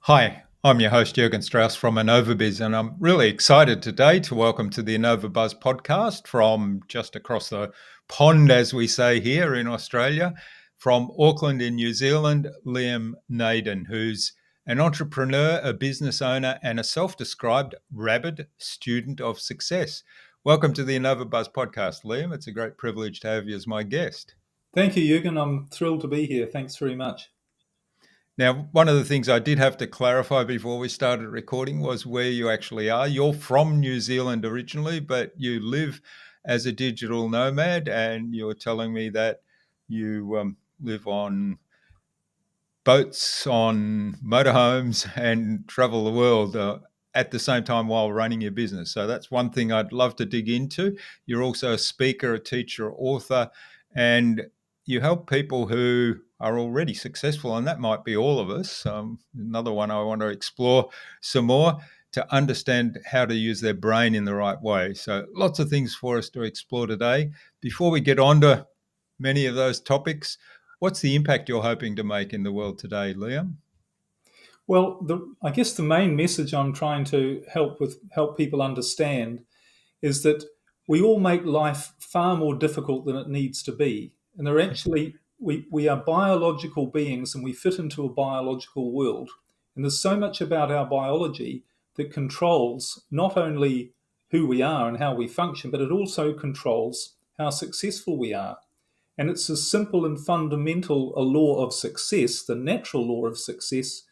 Hi, I'm your host, Jürgen Strauss from Innova.buzz, and I'm really excited today to welcome to the Innova.buzz podcast from just across the pond, as we say here in Australia, from Auckland in New Zealand, Liam Naden, who's an entrepreneur, a business owner, and a self-described rabid student of success. Welcome to the Innova.buzz podcast, Liam. It's a great privilege to have you as my guest. Thank you, Jürgen. I'm thrilled to be here. Thanks very much. Now, one of the things I did have to clarify before we started recording was where you actually are. You're from New Zealand originally, but you live as a digital nomad, and you're telling me that you live on boats, on motorhomes, and travel the world at the same time while running your business. So that's one thing I'd love to dig into. You're also a speaker, a teacher, author, and you help people who are already successful, and that might be all of us. Another one I want to explore some more to understand how to use their brain in the right way. So lots of things for us to explore today. Before we get on to many of those topics, what's the impact you're hoping to make in the world today, Liam? Well, I guess the main message I'm trying to help people understand is that we all make life far more difficult than it needs to be. And they're actually we are biological beings and we fit into a biological world. And there's so much about our biology that controls not only who we are and how we function, but it also controls how successful we are. And it's as simple and fundamental a law of success, the natural law of success,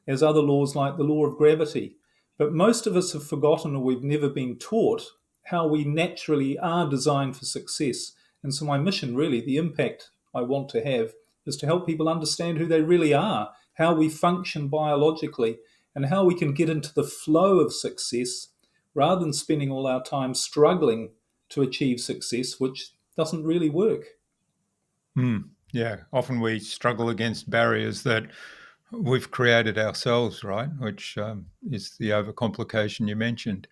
as other laws like the law of gravity. But most of us have forgotten, or we've never been taught, how we naturally are designed for success. And so my mission, really, the impact I want to have, is to help people understand who they really are, how we function biologically, and how we can get into the flow of success rather than spending all our time struggling to achieve success, which doesn't really work. Yeah, often we struggle against barriers that we've created ourselves, right? Which is the overcomplication you mentioned.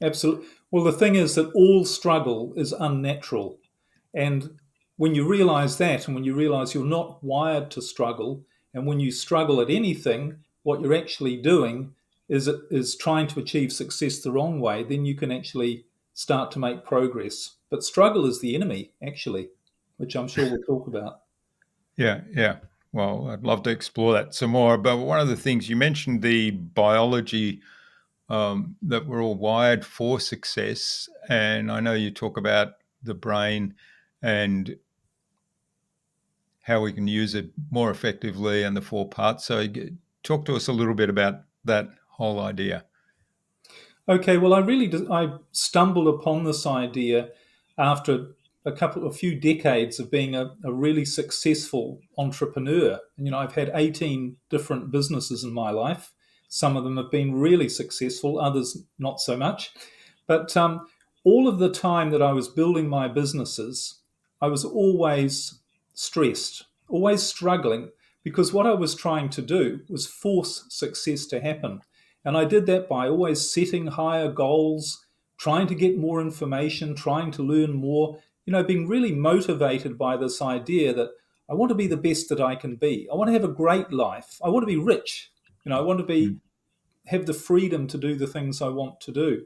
Absolutely. Well, the thing is that all struggle is unnatural. And when you realize that, and when you realize you're not wired to struggle, and when you struggle at anything, what you're actually doing is trying to achieve success the wrong way, then you can actually start to make progress. But struggle is the enemy, actually, which I'm sure we'll talk about. Yeah. Well, I'd love to explore that some more. But one of the things you mentioned, the biology that we're all wired for success. And I know you talk about the brain and how we can use it more effectively and the four parts. So, talk to us a little bit about that whole idea. Okay, well, I stumbled upon this idea after a few decades of being a really successful entrepreneur. And, I've had 18 different businesses in my life. Some of them have been really successful, others not so much. But all of the time that I was building my businesses, I was always stressed, always struggling, because what I was trying to do was force success to happen. And I did that by always setting higher goals, trying to get more information, trying to learn more, being really motivated by this idea that I want to be the best that I can be. I want to have a great life. I want to be rich. I want to have the freedom to do the things I want to do.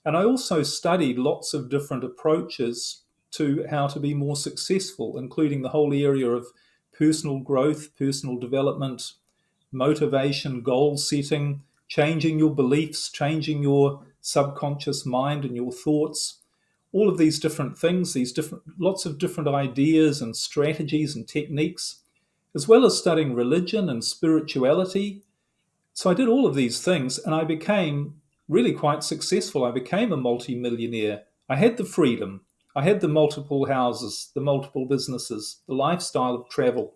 And I also studied lots of different approaches to how to be more successful, including the whole area of personal growth, personal development, motivation, goal setting, changing your beliefs, changing your subconscious mind and your thoughts. All of these different things, lots of different ideas and strategies and techniques, as well as studying religion and spirituality. So I did all of these things and I became really quite successful. I became a multi-millionaire. I had the freedom. I had the multiple houses, the multiple businesses, the lifestyle of travel.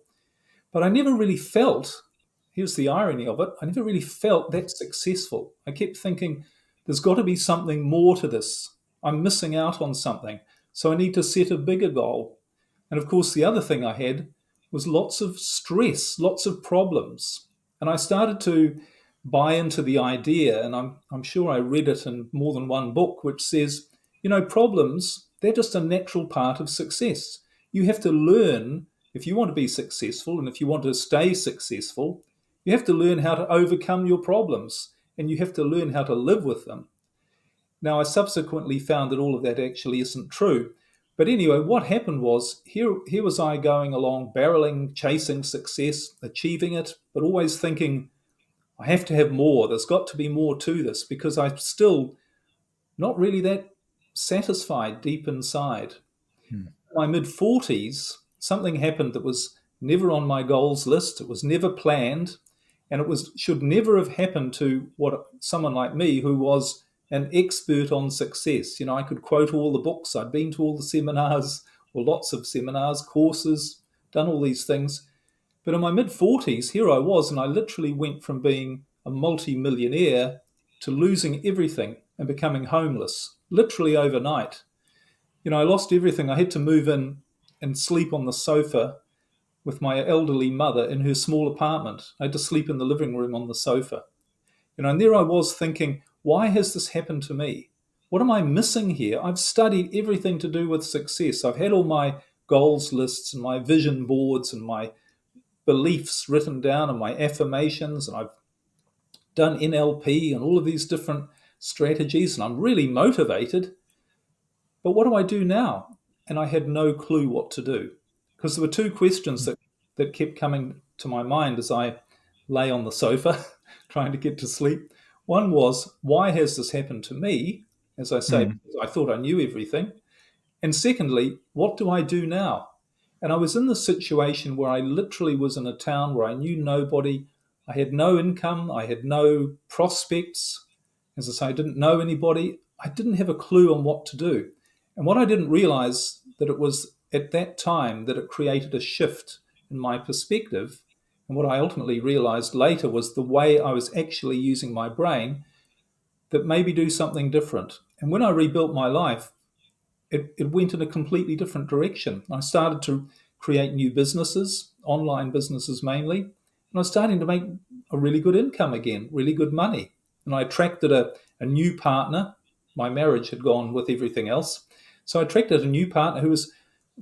But I never really felt, here's the irony of it, I never really felt that successful. I kept thinking, there's got to be something more to this. I'm missing out on something. So I need to set a bigger goal. And of course, the other thing I had was lots of stress, lots of problems. And I started to buy into the idea, and I'm sure I read it in more than one book, which says, problems, they're just a natural part of success. You have to learn, if you want to be successful and if you want to stay successful, You have to learn how to overcome your problems, and you have to learn how to live with them. Now, I subsequently found that all of that actually isn't true. But anyway, what happened was here was I going along, barreling, chasing success, achieving it, but always thinking, I have to have more. There's got to be more to this because I'm still not really that satisfied deep inside. mm, In my mid 40s, something happened that was never on my goals list. It was never planned, and it was should never have happened to what someone like me who was an expert on success. I could quote all the books. I'd been to all the seminars, or lots of seminars, courses, done all these things. But in my mid 40s, here I was, and I literally went from being a multi-millionaire to losing everything and becoming homeless, literally overnight. I lost everything. I had to move in and sleep on the sofa with my elderly mother in her small apartment. I had to sleep in the living room on the sofa. And there I was thinking, why has this happened to me? What am I missing here? I've studied everything to do with success. I've had all my goals lists and my vision boards and my beliefs written down and my affirmations, and I've done NLP and all of these different strategies, and I'm really motivated. But what do I do now? And I had no clue what to do because there were two questions that kept coming to my mind as I lay on the sofa trying to get to sleep. One was, why has this happened to me? As I say, mm, because I thought I knew everything. And secondly, what do I do now? And I was in this situation where I literally was in a town where I knew nobody. I had no income. I had no prospects. As I say, I didn't know anybody. I didn't have a clue on what to do. And what I didn't realize that it was at that time that it created a shift in my perspective. And what I ultimately realized later was the way I was actually using my brain that maybe do something different. And when I rebuilt my life, it went in a completely different direction. I started to create new businesses, online businesses mainly, and I was starting to make a really good income again, really good money. And I attracted a new partner. My marriage had gone with everything else. So I attracted a new partner who was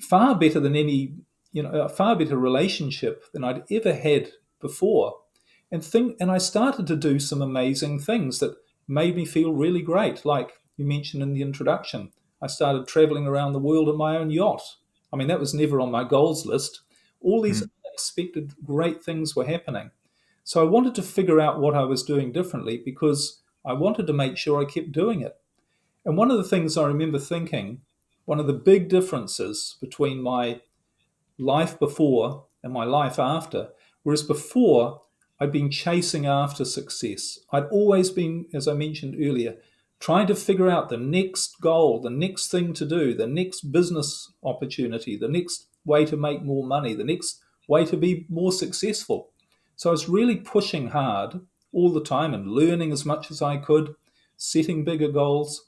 far better than a far better relationship than I'd ever had before. And I started to do some amazing things that made me feel really great. Like you mentioned in the introduction, I started traveling around the world in my own yacht. I mean, that was never on my goals list. All these mm, unexpected great things were happening. So I wanted to figure out what I was doing differently because I wanted to make sure I kept doing it. And one of the things I remember thinking, one of the big differences between my life before and my life after, whereas before I'd been chasing after success. I'd always been, as I mentioned earlier, trying to figure out the next goal, the next thing to do, the next business opportunity, the next way to make more money, the next way to be more successful. So I was really pushing hard all the time and learning as much as I could, setting bigger goals.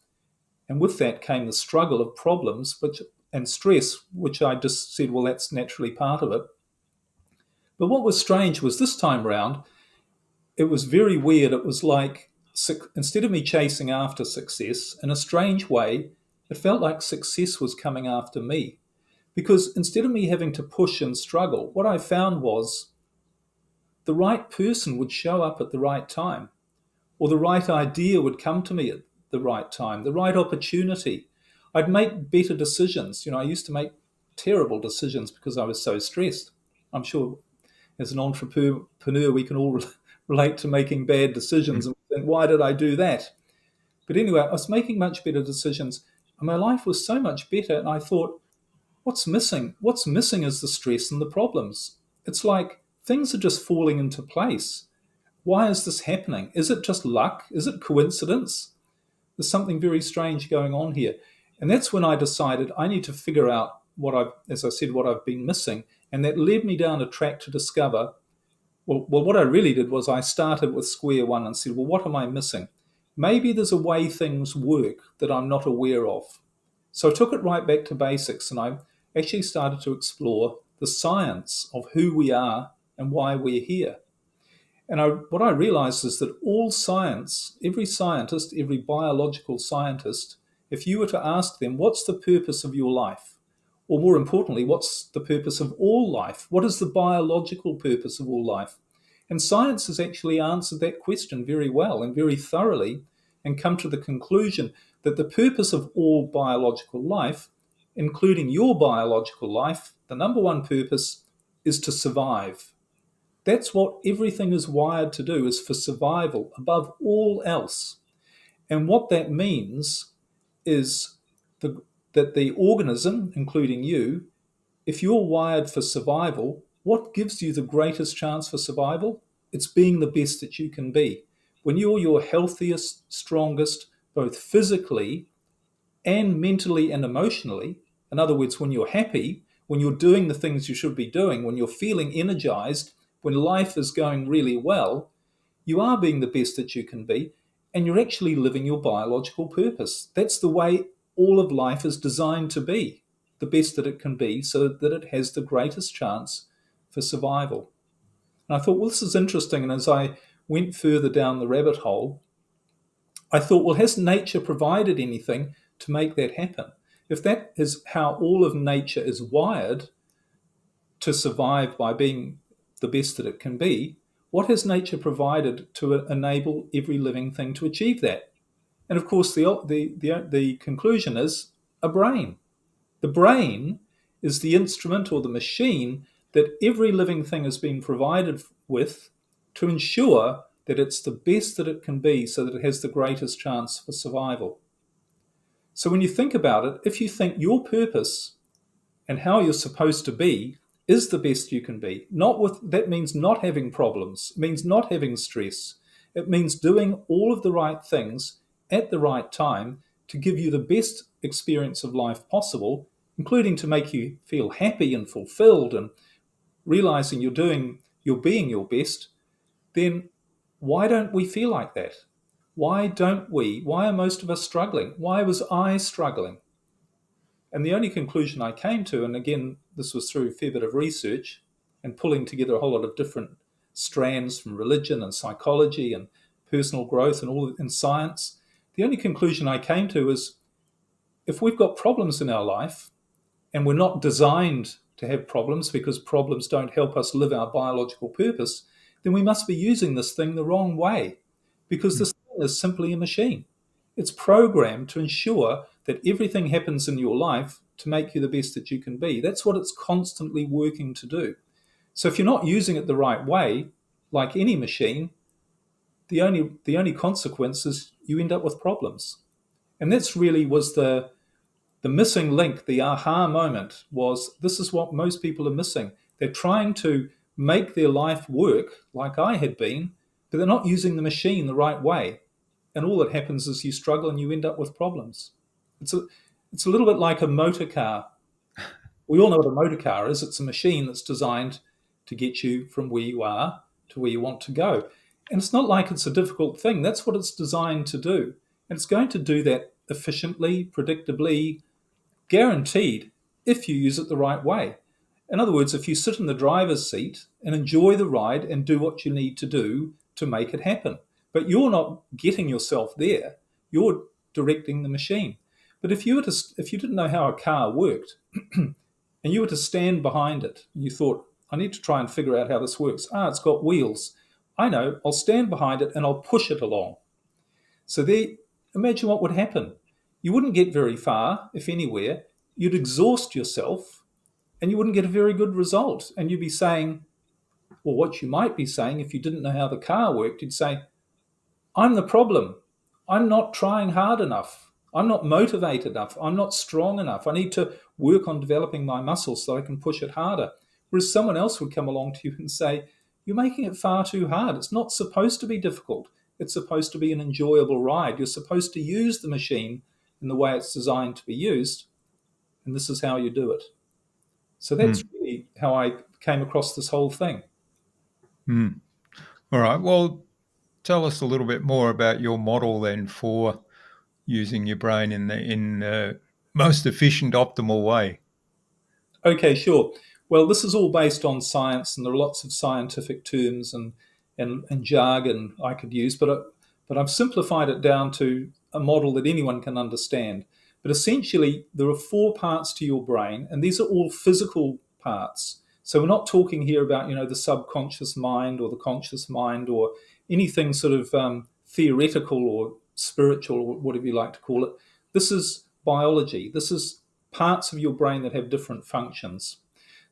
And with that came the struggle of problems and stress, which I just said, well, that's naturally part of it. But what was strange was this time round, it was very weird. It was like instead of me chasing after success, in a strange way, it felt like success was coming after me. Because instead of me having to push and struggle, what I found was the right person would show up at the right time, or the right idea would come to me at the right time, the right opportunity. I'd make better decisions. I used to make terrible decisions because I was so stressed. I'm sure as an entrepreneur, we can all relate to making bad decisions mm, and think, why did I do that? But anyway, I was making much better decisions and my life was so much better. And I thought, what's missing? What's missing is the stress and the problems. It's like things are just falling into place. Why is this happening? Is it just luck? Is it coincidence? There's something very strange going on here. And that's when I decided I need to figure out as I said, what I've been missing. And that led me down a track to discover, what I really did was I started with square one and said, well, what am I missing? Maybe there's a way things work that I'm not aware of. So I took it right back to basics and I actually started to explore the science of who we are and why we're here. And what I realized is that all science, every scientist, every biological scientist, if you were to ask them, what's the purpose of your life? Or more importantly, what's the purpose of all life? What is the biological purpose of all life? And science has actually answered that question very well and very thoroughly, and come to the conclusion that the purpose of all biological life, including your biological life, the number one purpose is to survive. That's what everything is wired to do, is for survival above all else. And what that means is that the organism, including you, if you're wired for survival, what gives you the greatest chance for survival? It's being the best that you can be. When you're your healthiest, strongest, both physically and mentally and emotionally, in other words, when you're happy, when you're doing the things you should be doing, when you're feeling energized, when life is going really well, you are being the best that you can be, and you're actually living your biological purpose. That's the way all of life is designed to be, the best that it can be, so that it has the greatest chance for survival. And I thought, well, this is interesting. And as I went further down the rabbit hole, I thought, well, has nature provided anything to make that happen? If that is how all of nature is wired to survive by being the best that it can be, what has nature provided to enable every living thing to achieve that? And of course, the conclusion is a brain. The brain is the instrument or the machine that every living thing has been provided with to ensure that it's the best that it can be, so that it has the greatest chance for survival. So when you think about it, if you think your purpose and how you're supposed to be is the best you can be, that means not having problems, it means not having stress, it means doing all of the right things at the right time to give you the best experience of life possible, including to make you feel happy and fulfilled and realizing you're being your best. Then why don't we feel like that? Why don't we? Why are most of us struggling? Why was I struggling? And the only conclusion I came to, and again, this was through a fair bit of research and pulling together a whole lot of different strands from religion and psychology and personal growth and all in science, the only conclusion I came to is, if we've got problems in our life and we're not designed to have problems because problems don't help us live our biological purpose, then we must be using this thing the wrong way, because this thing is simply a machine. It's programmed to ensure that everything happens in your life to make you the best that you can be. That's what it's constantly working to do. So if you're not using it the right way, like any machine, the only consequence is you end up with problems. And that's really was the missing link, the aha moment was, this is what most people are missing. They're trying to make their life work like I had been, but they're not using the machine the right way. And all that happens is you struggle and you end up with problems. It's a little bit like a motor car. We all know what a motor car is. It's a machine that's designed to get you from where you are to where you want to go. And it's not like it's a difficult thing. That's what it's designed to do. And it's going to do that efficiently, predictably, guaranteed, if you use it the right way. In other words, if you sit in the driver's seat and enjoy the ride and do what you need to do to make it happen. But you're not getting yourself there, you're directing the machine. But if you didn't know how a car worked and you were to stand behind it, and you thought, I need to try and figure out how this works. It's got wheels. I know, I'll stand behind it and I'll push it along. So imagine what would happen. You wouldn't get very far, if anywhere. You'd exhaust yourself and you wouldn't get a very good result. And you'd be saying, well, what you might be saying if you didn't know how the car worked, you'd say, I'm the problem. I'm not trying hard enough. I'm not motivated enough. I'm not strong enough. I need to work on developing my muscles so I can push it harder. Whereas someone else would come along to you and say, you're making it far too hard. It's not supposed to be difficult. It's supposed to be an enjoyable ride. You're supposed to use the machine in the way it's designed to be used. And this is how you do it. So that's really how I came across this whole thing. All right. Well, tell us a little bit more about your model then for using your brain in the most efficient, optimal way. Okay, sure. Well, this is all based on science, and there are lots of scientific terms and jargon I could use, but I've simplified it down to a model that anyone can understand. But essentially, there are 4 parts to your brain, and these are all physical parts. So we're not talking here about, the subconscious mind or the conscious mind or anything sort of theoretical or spiritual or whatever you like to call it. This is biology. This is parts of your brain that have different functions.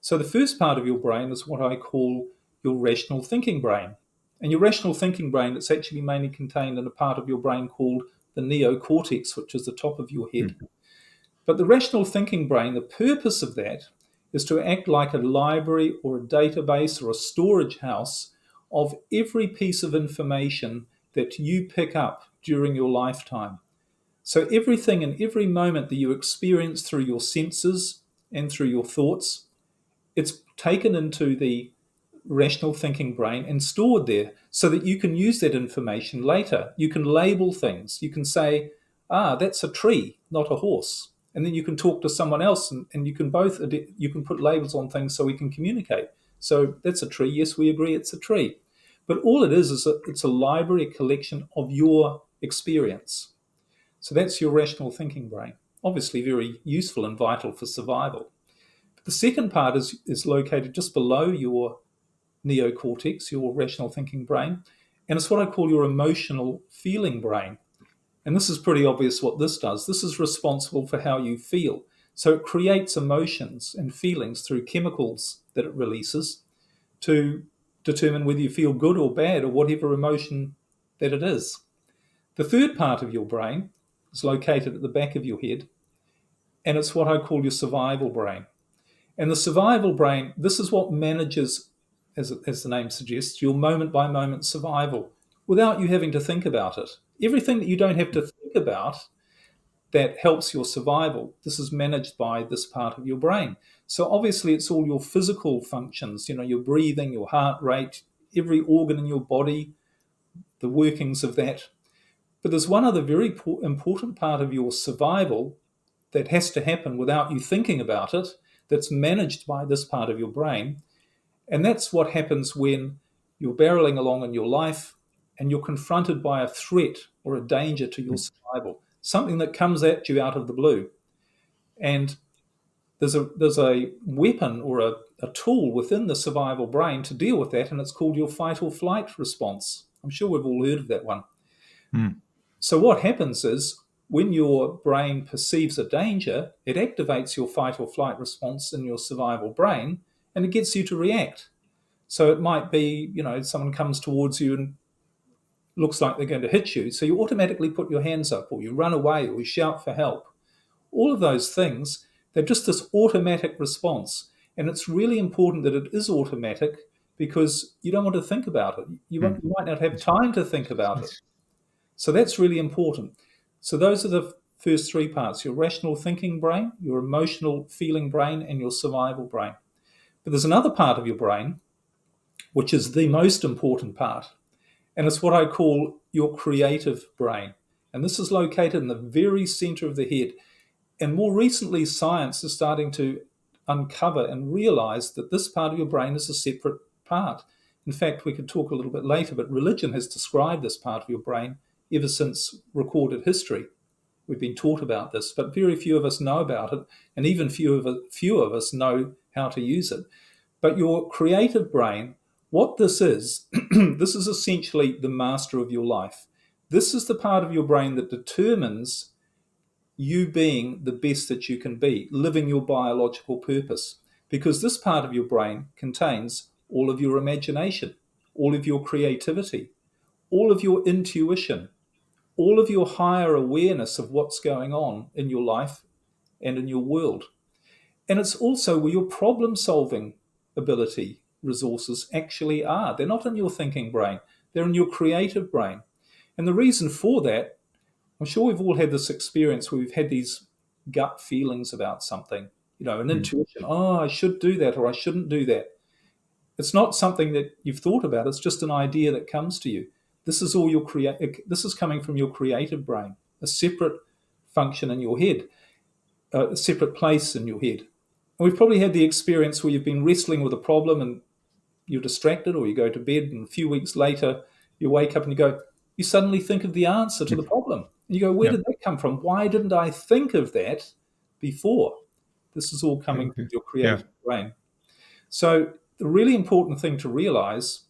So the first part of your brain is what I call your rational thinking brain. And your rational thinking brain, it's actually mainly contained in a part of your brain called the neocortex, which is the top of your head. But the rational thinking brain, the purpose of that is to act like a library or a database or a storage house of every piece of information that you pick up during your lifetime. So everything and every moment that you experience through your senses and through your thoughts, it's taken into the rational thinking brain and stored there so that you can use that information later. You can label things. You can say, that's a tree, not a horse. And then you can talk to someone else and you can put labels on things so we can communicate. So that's a tree. Yes, we agree it's a tree. But all it is it's a library, a collection of your experience. So that's your rational thinking brain. Obviously very useful and vital for survival. But the second part is located just below your neocortex, your rational thinking brain, and it's what I call your emotional feeling brain. And this is pretty obvious what this does. This is responsible for how you feel. So it creates emotions and feelings through chemicals that it releases to determine whether you feel good or bad or whatever emotion that it is. The third part of your brain is located at the back of your head, and it's what I call your survival brain. And the survival brain, this is what manages, as the name suggests, your moment by moment survival without you having to think about it. Everything that you don't have to think about that helps your survival, this is managed by this part of your brain. So obviously it's all your physical functions, your breathing, your heart rate, every organ in your body, the workings of that. But there's one other very important part of your survival that has to happen without you thinking about it, that's managed by this part of your brain. And that's what happens when you're barreling along in your life and you're confronted by a threat or a danger to your survival, something that comes at you out of the blue. And there's a weapon or a tool within the survival brain to deal with that, and it's called your fight or flight response. I'm sure we've all heard of that one. Mm. So what happens is when your brain perceives a danger, it activates your fight or flight response in your survival brain, and it gets you to react. So it might be, someone comes towards you and looks like they're going to hit you. So you automatically put your hands up, or you run away, or you shout for help. All of those things, they're just this automatic response. And it's really important that it is automatic because you don't want to think about it. You might not have time to think about it. So that's really important. So those are the first three parts: your rational thinking brain, your emotional feeling brain, and your survival brain. But there's another part of your brain, which is the most important part, and it's what I call your creative brain. And this is located in the very center of the head. And more recently, science is starting to uncover and realize that this part of your brain is a separate part. In fact, we could talk a little bit later, but religion has described this part of your brain ever since recorded history. We've been taught about this, but very few of us know about it, and even few of us know how to use it. But your creative brain, what this is, this is essentially the master of your life. This is the part of your brain that determines you being the best that you can be, living your biological purpose. Because this part of your brain contains all of your imagination, all of your creativity, all of your intuition, all of your higher awareness of what's going on in your life and in your world. And it's also where your problem solving ability resources actually are. They're not in your thinking brain, they're in your creative brain. And the reason for that, I'm sure we've all had this experience where we've had these gut feelings about something, an intuition. Oh, I should do that or I shouldn't do that. It's not something that you've thought about. It's just an idea that comes to you. This is all this is coming from your creative brain, a separate function in your head, a separate place in your head. And we've probably had the experience where you've been wrestling with a problem and you're distracted, or you go to bed and a few weeks later you wake up and you suddenly think of the answer to the problem. And you go, where did that come from? Why didn't I think of that before? This is all coming from your creative brain. So the really important thing to realize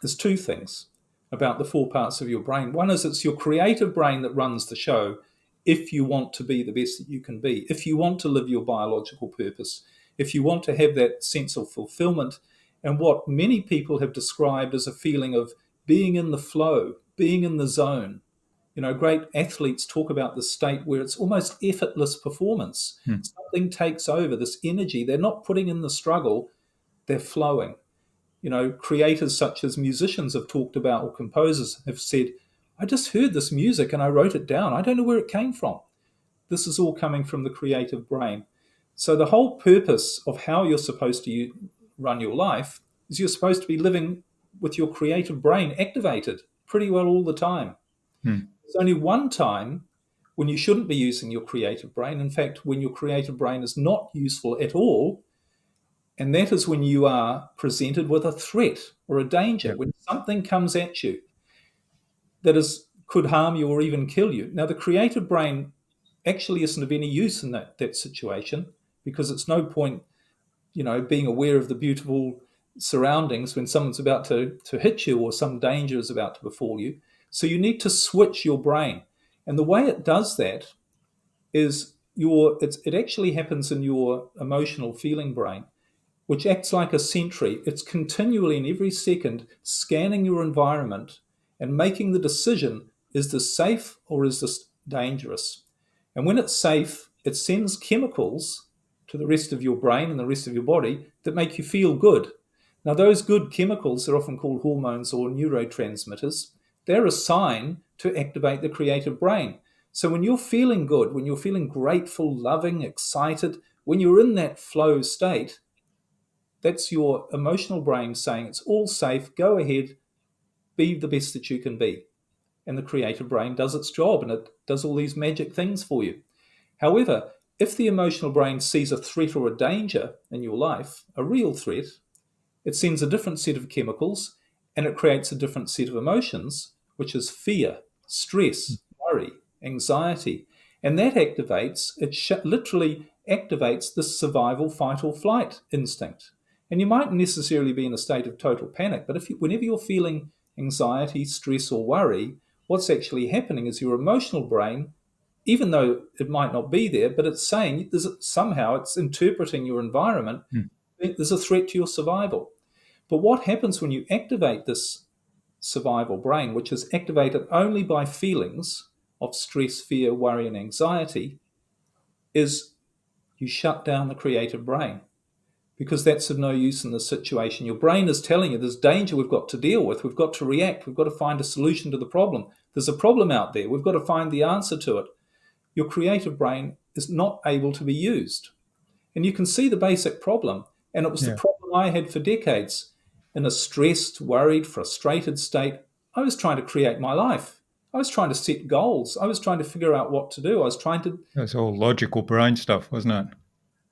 is two things about the four parts of your brain. One is it's your creative brain that runs the show if you want to be the best that you can be, if you want to live your biological purpose, if you want to have that sense of fulfillment and what many people have described as a feeling of being in the flow, being in the zone. You know, great athletes talk about the state where it's almost effortless performance. Hmm. Something takes over, this energy. They're not putting in the struggle, they're flowing. You know, creators such as musicians have talked about, or composers have said, I just heard this music and I wrote it down. I don't know where it came from. This is all coming from the creative brain. So the whole purpose of how you're supposed to run your life is you're supposed to be living with your creative brain activated pretty well all the time. Hmm. There's only one time when you shouldn't be using your creative brain. In fact, when your creative brain is not useful at all, and that is when you are presented with a threat or a danger, Yeah. when something comes at you that could harm you or even kill you. Now, the creative brain actually isn't of any use in that situation, because it's no point, you know, being aware of the beautiful surroundings when someone's about to hit you or some danger is about to befall you. So you need to switch your brain. And the way it does that is it actually happens in your emotional feeling brain, which acts like a sentry. It's continually in every second scanning your environment and making the decision, is this safe or is this dangerous? And when it's safe, it sends chemicals to the rest of your brain and the rest of your body that make you feel good. Now, those good chemicals are often called hormones or neurotransmitters. They're a sign to activate the creative brain. So when you're feeling good, when you're feeling grateful, loving, excited, when you're in that flow state, that's your emotional brain saying it's all safe, go ahead, be the best that you can be. And the creative brain does its job and it does all these magic things for you. However, if the emotional brain sees a threat or a danger in your life, a real threat, it sends a different set of chemicals and it creates a different set of emotions, which is fear, stress, worry, anxiety. And that activates, literally activates the survival, fight, or flight instinct. And you might necessarily be in a state of total panic, but whenever you're feeling anxiety, stress, or worry, what's actually happening is your emotional brain, even though it might not be there, but it's saying somehow it's interpreting your environment. Hmm. There's a threat to your survival. But what happens when you activate this survival brain, which is activated only by feelings of stress, fear, worry, and anxiety, is you shut down the creative brain, because that's of no use in this situation. Your brain is telling you there's danger we've got to deal with. We've got to react. We've got to find a solution to the problem. There's a problem out there. We've got to find the answer to it. Your creative brain is not able to be used. And you can see the basic problem. And it was the Yeah. problem I had for decades. In a stressed, worried, frustrated state, I was trying to create my life. I was trying to set goals. I was trying to figure out what to do. I was trying to, That's all logical brain stuff, wasn't it?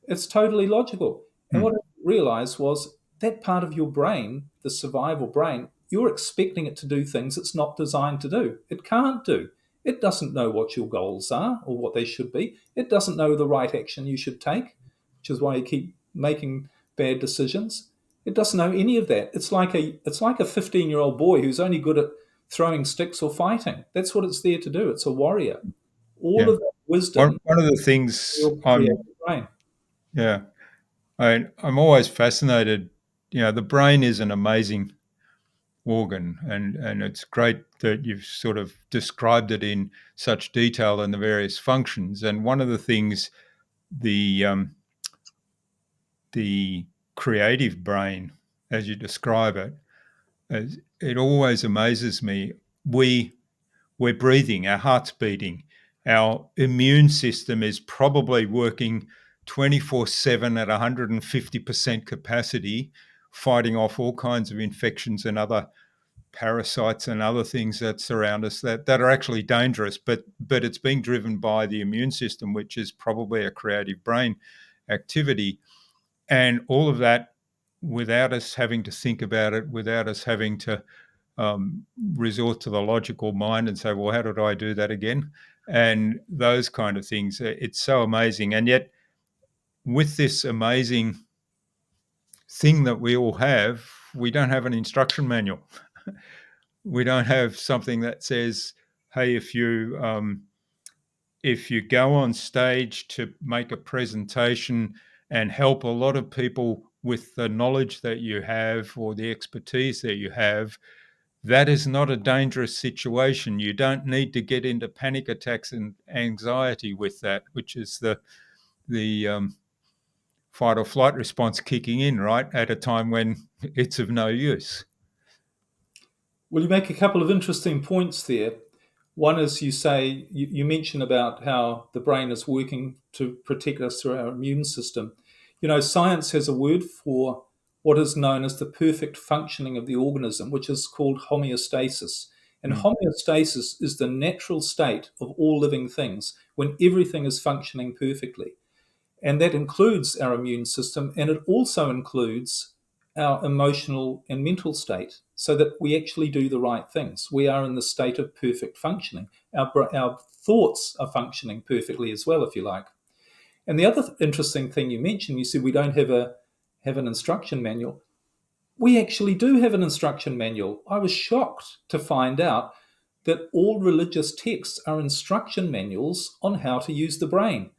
it's totally logical. And Hmm. what I realized was that part of your brain, the survival brain, you're expecting it to do things it's not designed to do. It can't do. It doesn't know what your goals are or what they should be. It doesn't know the right action you should take, which is why you keep making bad decisions. It doesn't know any of that. It's like a 15-year-old boy who's only good at throwing sticks or fighting. That's what it's there to do. It's a warrior. All Yeah. of that wisdom, One of the things your creative brain. yeah, I'm always fascinated. You know, the brain is an amazing organ, and it's great that you've sort of described it in such detail and the various functions. And one of the things the the creative brain, as you describe it, it always amazes me. We're breathing, our heart's beating, our immune system is probably working 24/7 at 150% capacity, fighting off all kinds of infections and other parasites and other things that surround us that are actually dangerous, but it's being driven by the immune system, which is probably a creative brain activity. And all of that without us having to think about it, without us having to resort to the logical mind and say, well, how did I do that again? And those kind of things. It's so amazing. And yet, with this amazing thing that we all have, we don't have an instruction manual. We don't have something that says, "Hey, if you go on stage to make a presentation and help a lot of people with the knowledge that you have or the expertise that you have, that is not a dangerous situation. You don't need to get into panic attacks and anxiety with that, which is the fight or flight response kicking in, right, at a time when it's of no use." Well, you make a couple of interesting points there. One is you say, you mention about how the brain is working to protect us through our immune system. You know, science has a word for what is known as the perfect functioning of the organism, which is called homeostasis. And Mm, homeostasis is the natural state of all living things when everything is functioning perfectly. And that includes our immune system, and it also includes our emotional and mental state, so that we actually do the right things. We are in the state of perfect functioning. Our thoughts are functioning perfectly as well, if you like. And the other interesting thing you mentioned, you said we don't have an instruction manual. We actually do have an instruction manual. I was shocked to find out that all religious texts are instruction manuals on how to use the brain,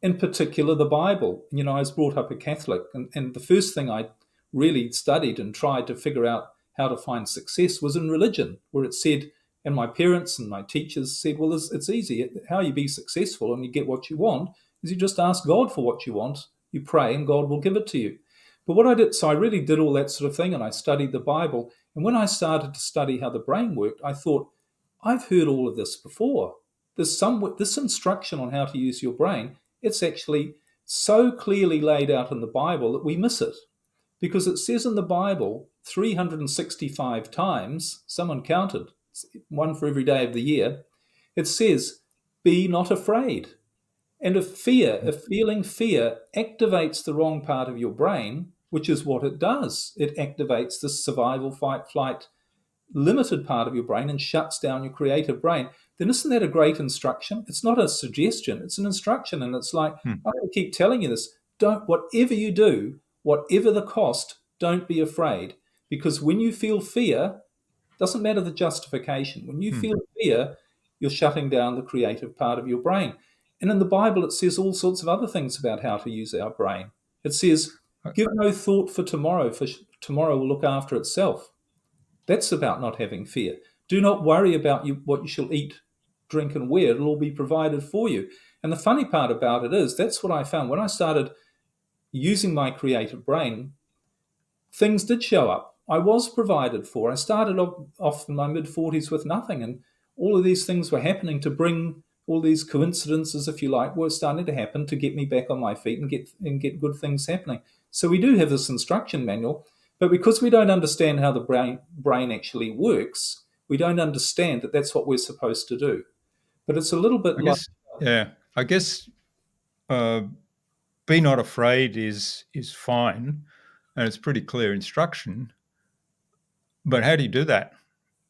in particular the Bible. You know, I was brought up a Catholic, and the first thing I really studied and tried to figure out how to find success was in religion, where it said, and my parents and my teachers said, well, it's easy. How you be successful and you get what you want is you just ask God for what you want, you pray, and God will give it to you. But what I did, so I really did all that sort of thing, and I studied the Bible. And when I started to study how the brain worked, I thought, I've heard all of this before. This instruction on how to use your brain. It's actually so clearly laid out in the Bible that we miss it, because it says in the Bible 365 times. Someone counted, one for every day of the year. It says, "Be not afraid." And if feeling fear activates the wrong part of your brain, which is what it does, it activates the survival, fight, flight limited part of your brain and shuts down your creative brain, then isn't that a great instruction? It's not a suggestion, it's an instruction. And it's like, mm, I'm going to keep telling you this. Don't, whatever you do, whatever the cost, don't be afraid. Because when you feel fear, doesn't matter the justification. When you mm. feel fear, you're shutting down the creative part of your brain. And in the Bible, it says all sorts of other things about how to use our brain. It says, give no thought for tomorrow will look after itself. That's about not having fear. Do not worry about what you shall eat, drink, and wear. It'll all be provided for you. And the funny part about it is, that's what I found when I started using my creative brain. Things did show up. I was provided for. I started off in my mid 40s with nothing, and all of these things were happening to bring all these coincidences, if you like, were starting to happen to get me back on my feet and get good things happening. So we do have this instruction manual, but because we don't understand how the brain actually works, we don't understand that that's what we're supposed to do. But it's a little bit I like, guess, yeah, I guess uh, be not afraid is fine, and it's pretty clear instruction. But how do you do that?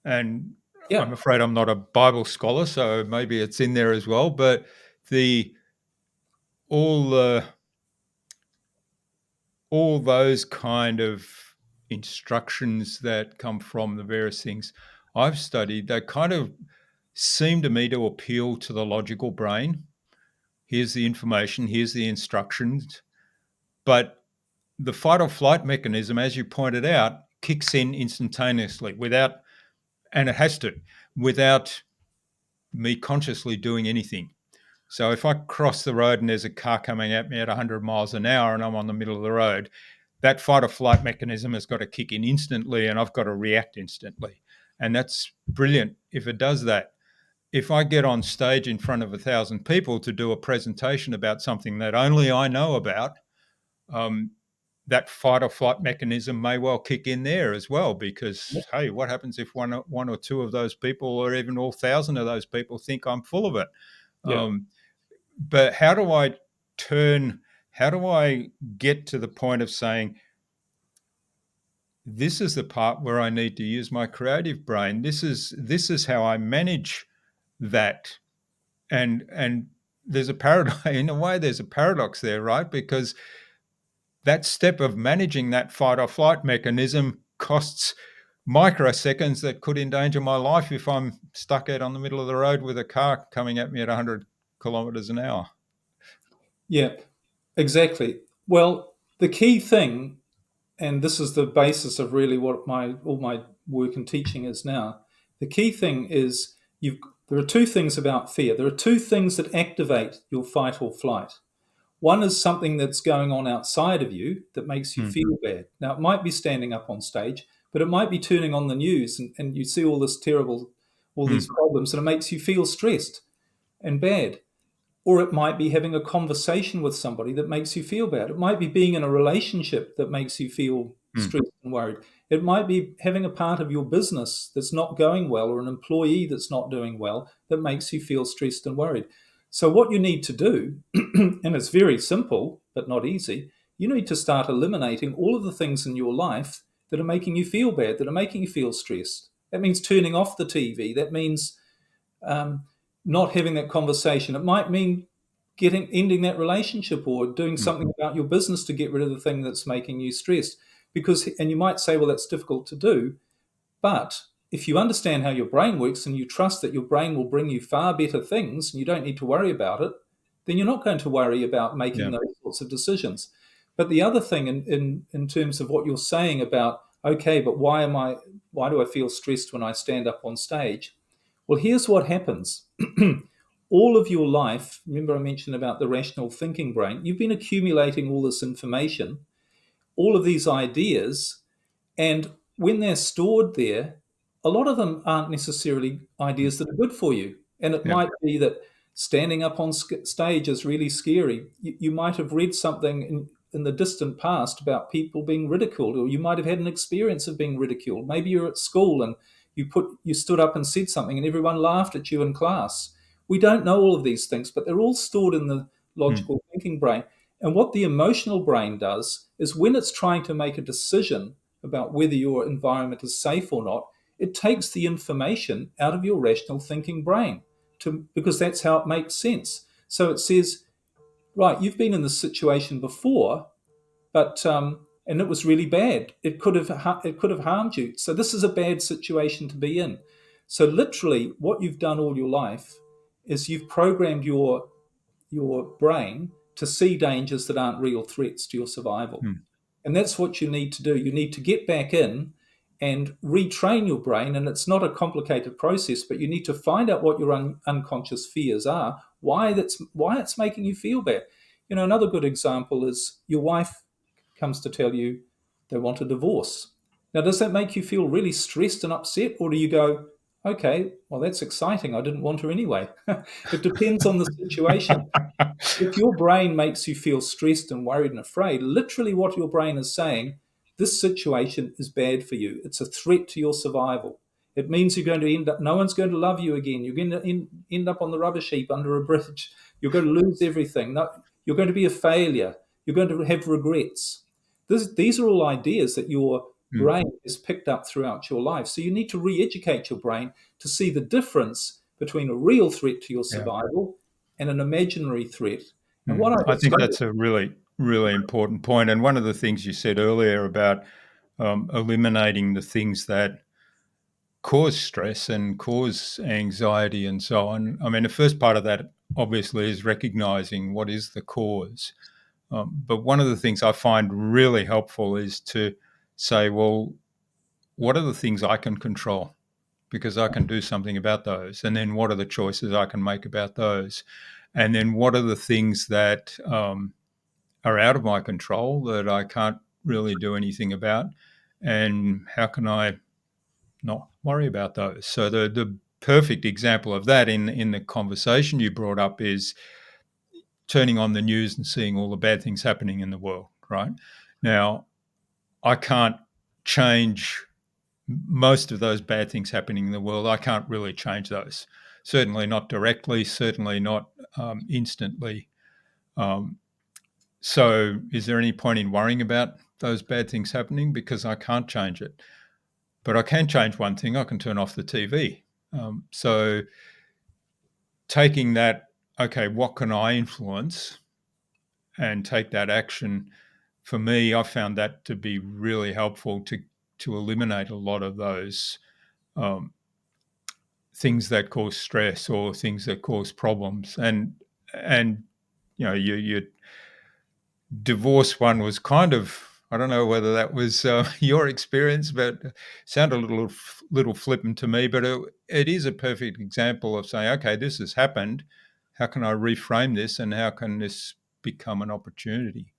And yeah, I'm afraid I'm not a Bible scholar, so maybe it's in there as well. But the all the all those kind of instructions that come from the various things I've studied, they kind of seem to me to appeal to the logical brain. Here's the information, here's the instructions. But the fight or flight mechanism, as you pointed out, kicks in instantaneously without, and it has to, without me consciously doing anything. So if I cross the road and there's a car coming at me at 100 miles an hour and I'm on the middle of the road, that fight or flight mechanism has got to kick in instantly and I've got to react instantly. And that's brilliant if it does that. If I get on stage in front of 1,000 people to do a presentation about something that only I know about, um, that fight or flight mechanism may well kick in there as well. Because hey, what happens if one or two of those people, or even all 1,000 of those people, think I'm full of it? yeah, But how do I turn? How do I get to the point of saying, this is the part where I need to use my creative brain? This is how I manage that. And there's a paradox in a way. There's a paradox there, right? Because that step of managing that fight or flight mechanism costs microseconds that could endanger my life if I'm stuck out on the middle of the road with a car coming at me at 100 kilometers an hour. Yeah, exactly. Well, the key thing, and this is the basis of really what all my work and teaching is now. The key thing is there are two things about fear. There are two things that activate your fight or flight. One is something that's going on outside of you that makes you Mm, feel bad. Now, it might be standing up on stage, but it might be turning on the news and you see all these mm, problems, and it makes you feel stressed and bad. Or it might be having a conversation with somebody that makes you feel bad. It might be being in a relationship that makes you feel mm, stressed and worried. It might be having a part of your business that's not going well, or an employee that's not doing well that makes you feel stressed and worried. So, what you need to do, and it's very simple but not easy, you need to start eliminating all of the things in your life that are making you feel bad, that are making you feel stressed. That means turning off the TV. That means um, not having that conversation. It might mean ending that relationship or doing mm. something about your business to get rid of the thing that's making you stressed. And you might say, well, that's difficult to do. But if you understand how your brain works and you trust that your brain will bring you far better things and you don't need to worry about it, then you're not going to worry about making Yeah. those sorts of decisions. But the other thing in terms of what you're saying about, okay, but why do I feel stressed when I stand up on stage? Well, here's what happens. All of your life, remember I mentioned about the rational thinking brain, you've been accumulating all this information, all of these ideas, and when they're stored there, a lot of them aren't necessarily Mm. ideas that are good for you. And it Yeah. might be that standing up on stage is really scary. You might have read something in the distant past about people being ridiculed, or you might have had an experience of being ridiculed. Maybe you're at school and you stood up and said something and everyone laughed at you in class. We don't know all of these things, but they're all stored in the Mm. logical thinking brain. And what the emotional brain does is when it's trying to make a decision about whether your environment is safe or not, it takes the information out of your rational thinking brain because that's how it makes sense. So it says, right, you've been in this situation before, but and it was really bad. It could have harmed you. So this is a bad situation to be in. So literally, what you've done all your life is you've programmed your brain to see dangers that aren't real threats to your survival. Mm. And that's what you need to do. You need to get back in and retrain your brain. And it's not a complicated process, but you need to find out what your unconscious fears are, why it's making you feel bad. Another good example is your wife comes to tell you they want a divorce. Now, does that make you feel really stressed and upset? Or do you go, okay, well, that's exciting. I didn't want her anyway. It depends on the situation. If your brain makes you feel stressed and worried and afraid, literally what your brain is saying, this situation is bad for you. It's a threat to your survival. It means you're going to no one's going to love you again. You're going to end up on the rubbish heap under a bridge. You're going to lose everything. No, you're going to be a failure. You're going to have regrets. These are all ideas that your Mm. brain has picked up throughout your life. So you need to re educate your brain to see the difference between a real threat to your Yeah. survival and an imaginary threat. And what Mm. I I think discovered, that's a really, really important point. And one of the things you said earlier about eliminating the things that cause stress and cause anxiety and so on. I mean, the first part of that obviously is recognizing what is the cause. But one of the things I find really helpful is to say, well, what are the things I can control? Because I can do something about those. And then what are the choices I can make about those? And then what are the things that are out of my control that I can't really do anything about? And how can I not worry about those? So the perfect example of that in the conversation you brought up is turning on the news and seeing all the bad things happening in the world, right? Now, I can't change most of those bad things happening in the world. I can't really change those. Certainly not directly, certainly not instantly. Um, so, is there any point in worrying about those bad things happening? Because I can't change it. But I can change one thing, I can turn off the TV. So, taking that, okay, what can I influence and take that action for me, I found that to be really helpful to eliminate a lot of those um, things that cause stress or things that cause problems. And your divorce one was kind of, I don't know whether that was your experience, but it sounded a little flippant to me. But it is a perfect example of saying, okay, this has happened. How can I reframe this, and how can this become an opportunity?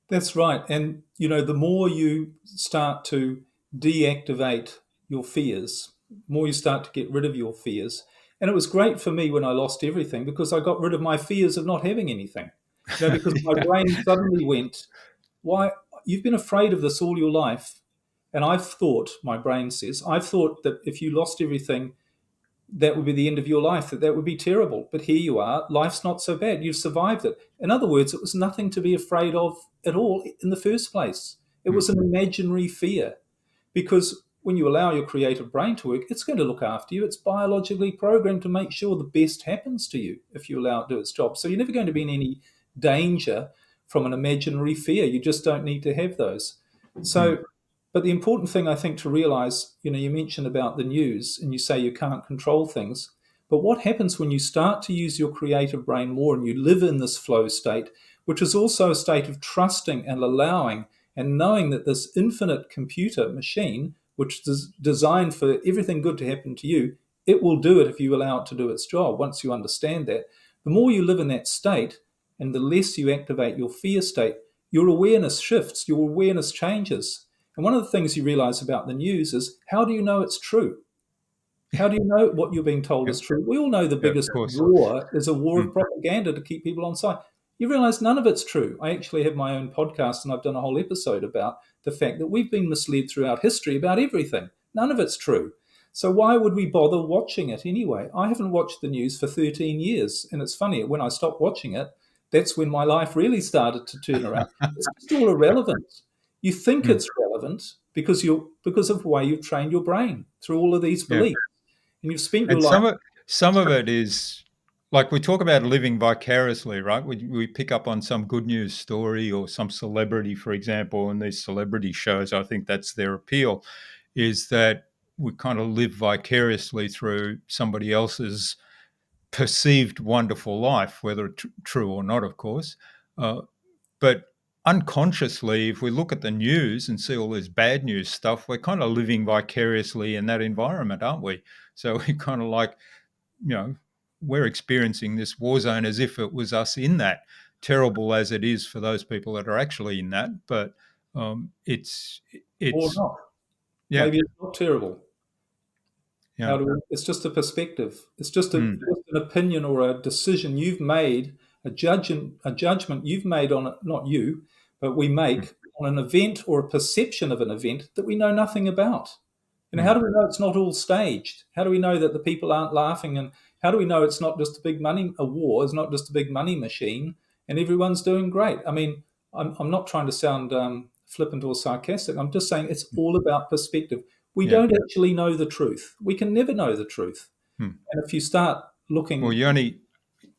That's right. And, the more you start to deactivate your fears, the more you start to get rid of your fears. And it was great for me when I lost everything because I got rid of my fears of not having anything. Because my Yeah. brain suddenly went, why? You've been afraid of this all your life. And my brain says, I've thought that if you lost everything, that would be the end of your life, that would be terrible. But here you are, life's not so bad. You've survived it. In other words, it was nothing to be afraid of at all in the first place. It Mm, was an imaginary fear because when you allow your creative brain to work, it's going to look after you. It's biologically programmed to make sure the best happens to you if you allow it to do its job. So you're never going to be in any danger from an imaginary fear. You just don't need to have those. mm, So, but the important thing I think to realize, you mentioned about the news and you say you can't control things. But what happens when you start to use your creative brain more and you live in this flow state, which is also a state of trusting and allowing and knowing that this infinite computer machine, which is designed for everything good to happen to you, it will do it if you allow it to do its job. Once you understand that, the more you live in that state and the less you activate your fear state, your awareness shifts, your awareness changes. And one of the things you realize about the news is, how do you know it's true? How do you know what you're being told yeah, is true? We all know the yeah, of biggest course. war is a war Mm, of propaganda to keep people on side. You realize none of it's true. I actually have my own podcast and I've done a whole episode about the fact that we've been misled throughout history about everything. None of it's true. So why would we bother watching it anyway? I haven't watched the news for 13 years. And it's funny, when I stopped watching it, that's when my life really started to turn around. It's just all irrelevant. You think mm. it's relevant because of the way you've trained your brain through all of these Yeah. beliefs. And you've spent your And life. some of it is like we talk about living vicariously, right? We pick up on some good news story or some celebrity, for example, and these celebrity shows, I think that's their appeal, is that we kind of live vicariously through somebody else's perceived wonderful life, whether true or not, of course. But unconsciously, if we look at the news and see all this bad news stuff, we're kind of living vicariously in that environment, aren't we? So we kind of like, you know, we're experiencing this war zone as if it was us in that, terrible as it is for those people that are actually in that. But it's Or it's not. yeah, Maybe it's not terrible. yeah, It's just a perspective. It's just mm, an opinion or a decision you've made, a judgment you've made on it, not you, but we mm, make on an event or a perception of an event that we know nothing about. How mm, do we know it's not all staged? How do we know that the people aren't laughing? And how do we know it's not just a war is not just a big money machine and everyone's doing great? I mean, I'm not trying to sound flippant or sarcastic. I'm just saying it's mm, all about perspective. We yeah. don't actually know the truth. We can never know the truth. Mm. And if you start Well, looking you only,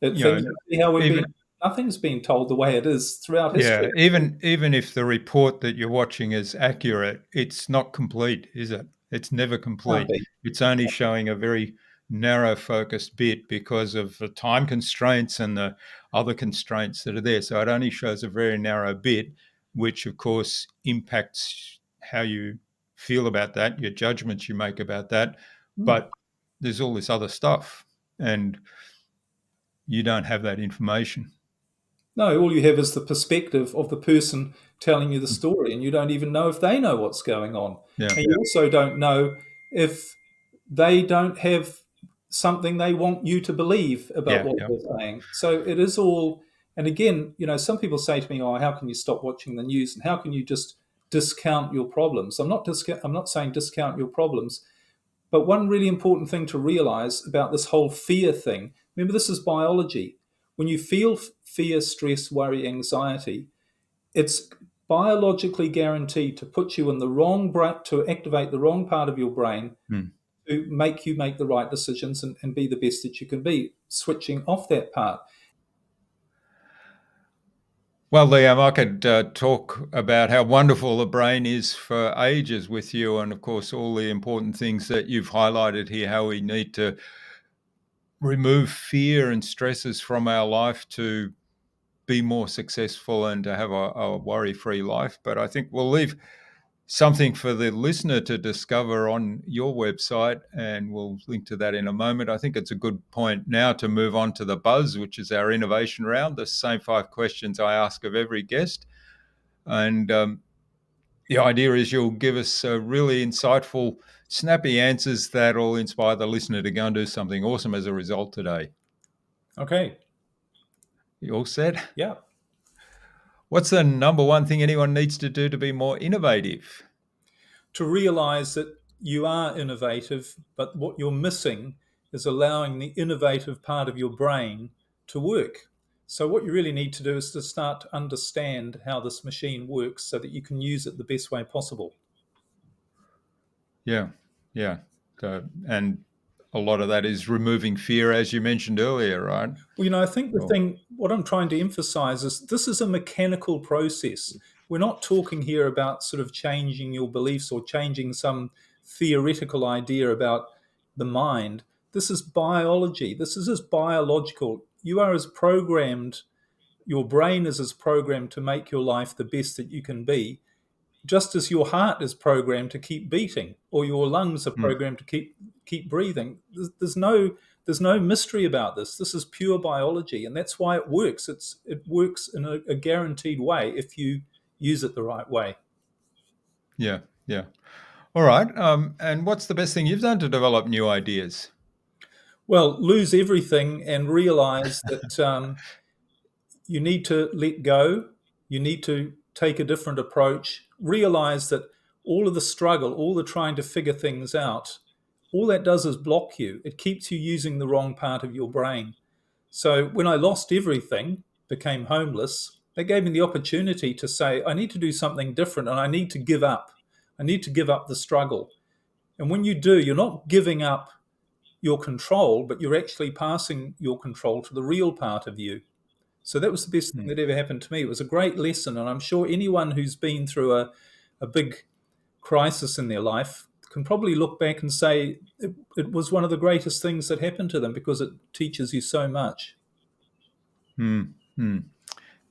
at you things, know, see how even nothing's been told the way it is throughout history. yeah, even if the report that you're watching is accurate, it's not complete, is it? It's never Can't complete. be. It's only showing a very narrow focused bit because of the time constraints and the other constraints that are there. So it only shows a very narrow bit, which of course impacts how you feel about that, your judgments you make about that. Hmm. But there's all this other stuff, and you don't have that information. No, all you have is the perspective of the person telling you the Mm. story, and you don't even know if they know what's going on. Yeah, And you also don't know if they don't have something they want you to believe about yeah, what yeah. they're saying. So it is all, and again, some people say to me, "Oh, how can you stop watching the news? And how can you just discount your problems?" I'm not saying discount your problems, but one really important thing to realize about this whole fear thing, remember, this is biology. When you feel fear, stress, worry, anxiety, it's biologically guaranteed to put you in the wrong brain, to activate the wrong part of your brain Mm. to make you make the right decisions and be the best that you can be, switching off that part. Well, Liam, I could talk about how wonderful the brain is for ages with you, and of course, all the important things that you've highlighted here, how we need to remove fear and stresses from our life to be more successful and to have a worry free life. But I think we'll leave something for the listener to discover on your website, and we'll link to that in a moment. I think it's a good point now to move on to the buzz, which is our innovation round, the same 5 questions I ask of every guest. And the idea is you'll give us really insightful, snappy answers that'll inspire the listener to go and do something awesome as a result today. Okay. You all set? Yeah. What's the number one thing anyone needs to do to be more innovative? To realize that you are innovative, but what you're missing is allowing the innovative part of your brain to work. So, what you really need to do is to start to understand how this machine works so that you can use it the best way possible. Yeah, yeah. And a lot of that is removing fear, as you mentioned earlier, right? Well, I think Well, what I'm trying to emphasize is this is a mechanical process. We're not talking here about sort of changing your beliefs or changing some theoretical idea about the mind. This is biology. This is as biological. You are as programmed, your brain is as programmed to make your life the best that you can be, just as your heart is programmed to keep beating or your lungs are mm, programmed to keep breathing. There's no mystery about this. This is pure biology, and that's why it works. It works in a guaranteed way if you use it the right way. yeah, yeah. All right. And what's the best thing you've done to develop new ideas? Well, lose everything and realize that you need to let go. You need to take a different approach. Realize that all of the struggle, all the trying to figure things out, all that does is block you. It keeps you using the wrong part of your brain. So when I lost everything, became homeless, that gave me the opportunity to say, I need to do something different and I need to give up. I need to give up the struggle. And when you do, you're not giving up your control, but you're actually passing your control to the real part of you. So that was the best thing Mm, that ever happened to me. It was a great lesson. And I'm sure anyone who's been through a big crisis in their life can probably look back and say it was one of the greatest things that happened to them because it teaches you so much. mm, mm.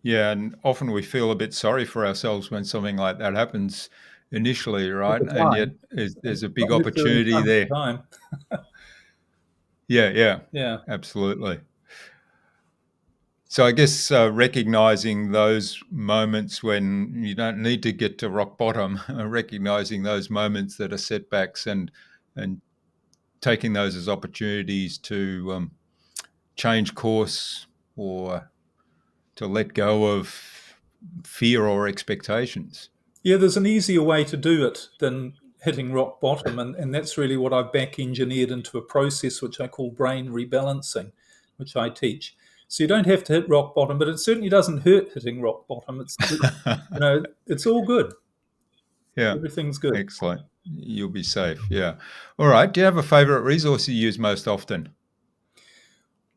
Yeah, and often we feel a bit sorry for ourselves when something like that happens initially, At right? the And yet time, there's a not big necessarily opportunity fun at there. the time. Yeah, yeah, Yeah. absolutely. So I guess recognizing those moments when you don't need to get to rock bottom, recognizing those moments that are setbacks and taking those as opportunities to change course or to let go of fear or expectations. Yeah, there's an easier way to do it than hitting rock bottom. And that's really what I've back engineered into a process which I call brain rebalancing, which I teach. So you don't have to hit rock bottom, but it certainly doesn't hurt hitting rock bottom. It's all good. Yeah, Everything's good. excellent. You'll be safe. Yeah. All right. Do you have a favorite resource you use most often?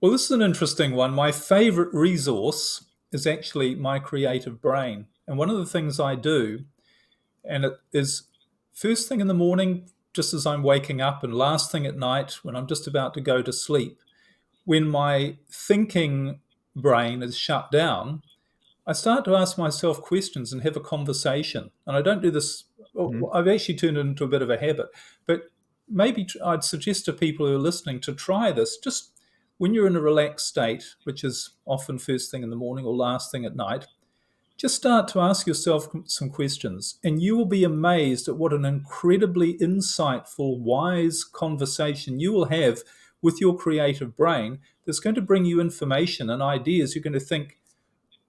Well, this is an interesting one. My favorite resource is actually my creative brain. And one of the things I do, and it is first thing in the morning, just as I'm waking up, and last thing at night when I'm just about to go to sleep, when my thinking brain is shut down, I start to ask myself questions and have a conversation. And I don't do this, Mm, I've actually turned it into a bit of a habit. But maybe I'd suggest to people who are listening to try this just when you're in a relaxed state, which is often first thing in the morning or last thing at night. Just start to ask yourself some questions, and you will be amazed at what an incredibly insightful, wise conversation you will have with your creative brain that's going to bring you information and ideas. You're going to think,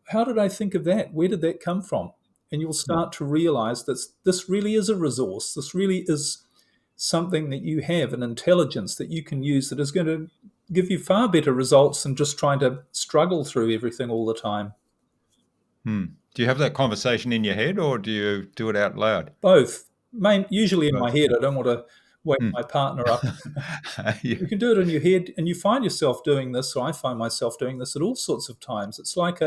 how did I think of that? Where did that come from? And you'll mm, start to realize that this really is a resource. This really is something that you have, an intelligence that you can use that is going to give you far better results than just trying to struggle through everything all the time. mm. Do you have that conversation in your head or do you do it out loud? Both, usually in my Both. head. I don't want to wake Mm. my partner up. Yeah. You can do it in your head, and you find yourself doing this, or I find myself doing this at all sorts of times. It's like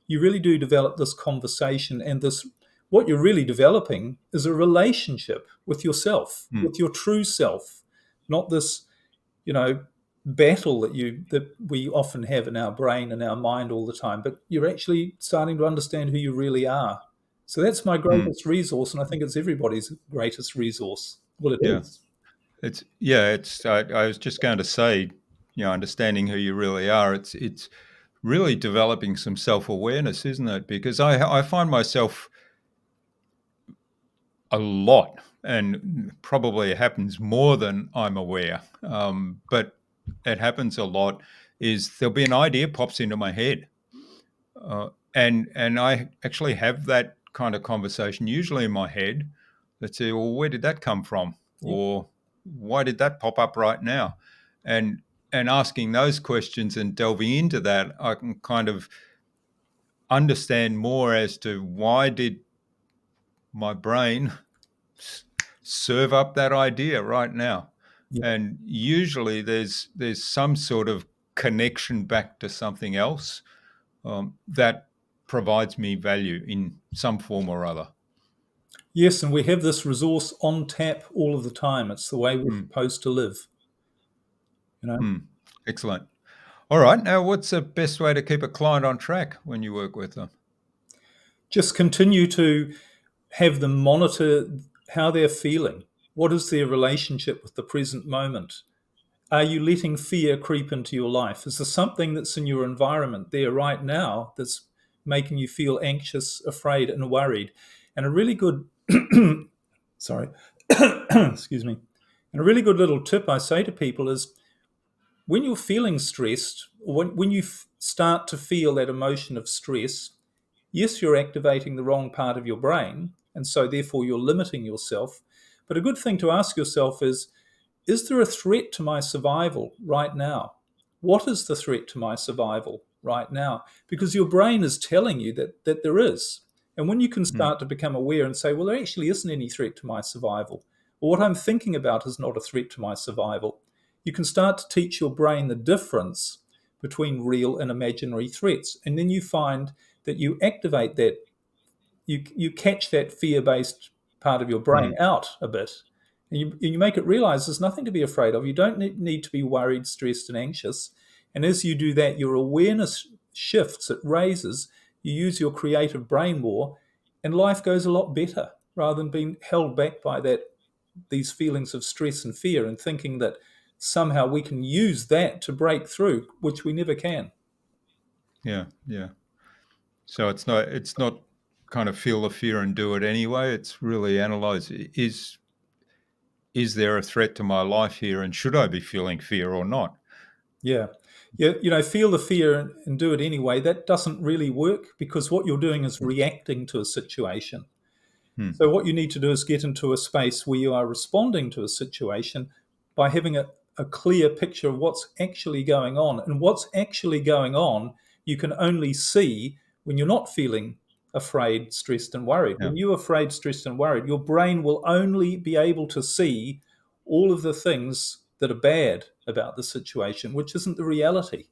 you really do develop this conversation, and this, what you're really developing is a relationship with yourself, mm, with your true self, not this, you know, battle that we often have in our brain and our mind all the time, but you're actually starting to understand who you really are. So that's my mm. greatest resource, and I think it's everybody's greatest resource. Well, it Yeah. is. It's. I was just going to say, understanding who you really are. It's really developing some self awareness, isn't it? Because I find myself a lot, and probably it happens more than I'm aware. But it happens a lot. Is there'll be an idea pops into my head, and I actually have that kind of conversation usually in my head. Let's say, well, where did that come from, Yeah. or why did that pop up right now, and and asking those questions and delving into that, I can kind of understand more as to why did my brain serve up that idea right now. Yeah. And usually there's some sort of connection back to something else that provides me value in some form or other. Yes, and we have this resource on tap all of the time. It's the way we're Mm, supposed to live, you know. mm. Excellent. All right. Now, what's the best way to keep a client on track when you work with them? Just continue to have them monitor how they're feeling. What is their relationship with the present moment? Are you letting fear creep into your life? Is there something that's in your environment there right now that's making you feel anxious, afraid, and worried? And a really good, sorry, excuse me. And a really good little tip I say to people is, when you're feeling stressed, or when you start to feel that emotion of stress, yes, you're activating the wrong part of your brain, and so therefore you're limiting yourself. But a good thing to ask yourself is there a threat to my survival right now? What is the threat to my survival right now? Because your brain is telling you that there is. And when you can Mm, start to become aware and say, well, there actually isn't any threat to my survival, or what I'm thinking about is not a threat to my survival, you can start to teach your brain the difference between real and imaginary threats. And then you find that you activate that, you catch that fear-based part of your brain mm. out a bit, and you make it realize there's nothing to be afraid of. You don't need to be worried, stressed, and anxious. And as you do that, your awareness shifts, it raises, you use your creative brain more, and life goes a lot better rather than being held back by these feelings of stress and fear and thinking that somehow we can use that to break through, which we never can. Yeah, yeah. So it's not kind of feel the fear and do it anyway. It's really analyze, is there a threat to my life here, and should I be feeling fear or not? Yeah. Yeah, feel the fear and do it anyway. That doesn't really work because what you're doing is reacting to a situation. Hmm, So, what you need to do is get into a space where you are responding to a situation by having a clear picture of what's actually going on. And what's actually going on, you can only see when you're not feeling afraid, stressed, and worried. yeah. When you're afraid, stressed, and worried, your brain will only be able to see all of the things that are bad about the situation, which isn't the reality.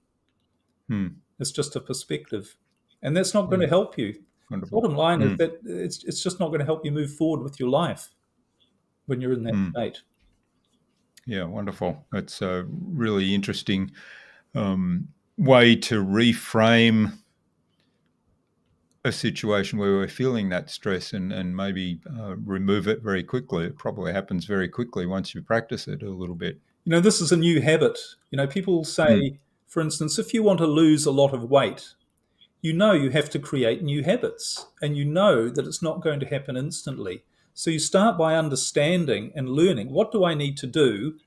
Hmm, It's just a perspective. And that's not going yeah. to help you. Wonderful. Bottom line is Hmm, that it's just not going to help you move forward with your life when you're in that hmm. state. Yeah, wonderful. That's a really interesting way to reframe a situation where we're feeling that stress and maybe remove it very quickly. It probably happens very quickly once you practice it a little bit. This is a new habit. People Hmm, say, for instance, if you want to lose a lot of weight, you have to create new habits, and you know that it's not going to happen instantly. So you start by understanding and learning, what do I need to do